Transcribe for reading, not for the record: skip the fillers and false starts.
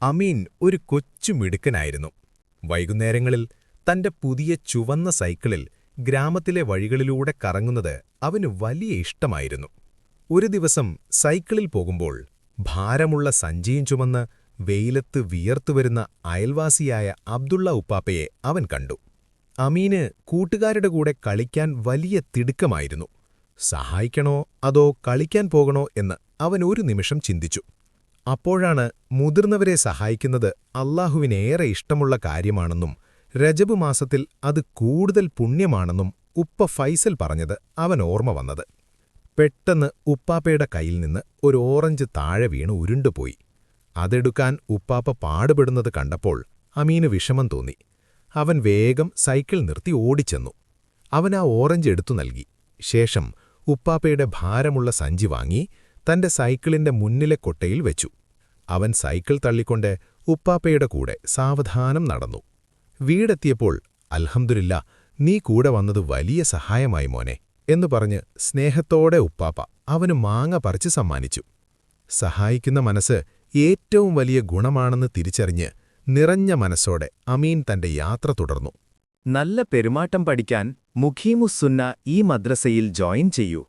അമീൻ ഒരു കൊച്ചു മിടുക്കനായിരുന്നു. വൈകുന്നേരങ്ങളിൽ തന്റെ പുതിയ ചുവന്ന സൈക്കിളിൽ ഗ്രാമത്തിലെ വഴികളിലൂടെ കറങ്ങുന്നത് അവന് വലിയ ഇഷ്ടമായിരുന്നു. ഒരു ദിവസം സൈക്കിളിൽ പോകുമ്പോൾ ഭാരമുള്ള സഞ്ചിയും ചുമന്ന് വെയിലത്ത് വിയർത്തുവരുന്ന അയൽവാസിയായ അബ്ദുള്ള ഉപ്പാപ്പയെ അവൻ കണ്ടു. അമീന് കൂട്ടുകാരുടെ കൂടെ കളിക്കാൻ വലിയ തിടുക്കമായിരുന്നു. സഹായിക്കണോ അതോ കളിക്കാൻ പോകണോ എന്ന് അവൻ ഒരു നിമിഷം ചിന്തിച്ചു. അപ്പോഴാണ് മുതിർന്നവരെ സഹായിക്കുന്നത് അല്ലാഹുവിനേറെ ഇഷ്ടമുള്ള കാര്യമാണെന്നും രജബ് മാസത്തിൽ അത് കൂടുതൽ പുണ്യമാണെന്നും ഉപ്പ ഫൈസൽ പറഞ്ഞത് അവൻ ഓർമ്മ വന്നത്. പെട്ടെന്ന് ഉപ്പാപ്പയുടെ കയ്യിൽ നിന്ന് ഒരു ഓറഞ്ച് താഴെ വീണ് ഉരുണ്ടുപോയി. അതെടുക്കാൻ ഉപ്പാപ്പ പാടുപെടുന്നത് കണ്ടപ്പോൾ അമീന് വിഷമം തോന്നി. അവൻ വേഗം സൈക്കിൾ നിർത്തി ഓടിച്ചെന്നു. അവൻ ആ ഓറഞ്ച് എടുത്തു നൽകി. ശേഷം ഉപ്പാപ്പയുടെ ഭാരമുള്ള സഞ്ചി വാങ്ങി തന്റെ സൈക്കിളിന്റെ മുന്നിലെ കൊട്ടയിൽ വെച്ചു. അവൻ സൈക്കിൾ തള്ളിക്കൊണ്ട് ഉപ്പാപ്പയുടെ കൂടെ സാവധാനം നടന്നു. വീടെത്തിയപ്പോൾ അൽഹംദുലില്ലാ, നീ കൂടെ വന്നത് വലിയ സഹായമായി മോനെ എന്നു പറഞ്ഞ് സ്നേഹത്തോടെ ഉപ്പാപ്പ അവന് മാങ്ങ പറിച്ച് സമ്മാനിച്ചു. സഹായിക്കുന്ന മനസ്സ് ഏറ്റവും വലിയ ഗുണമാണെന്ന് തിരിച്ചറിഞ്ഞ് നിറഞ്ഞ മനസ്സോടെ അമീൻ തന്റെ യാത്ര തുടർന്നു. നല്ല പെരുമാറ്റം പഠിക്കാൻ മുഖീമുസ്സുന്ന ഈ മദ്രസയിൽ ജോയിൻ ചെയ്യൂ.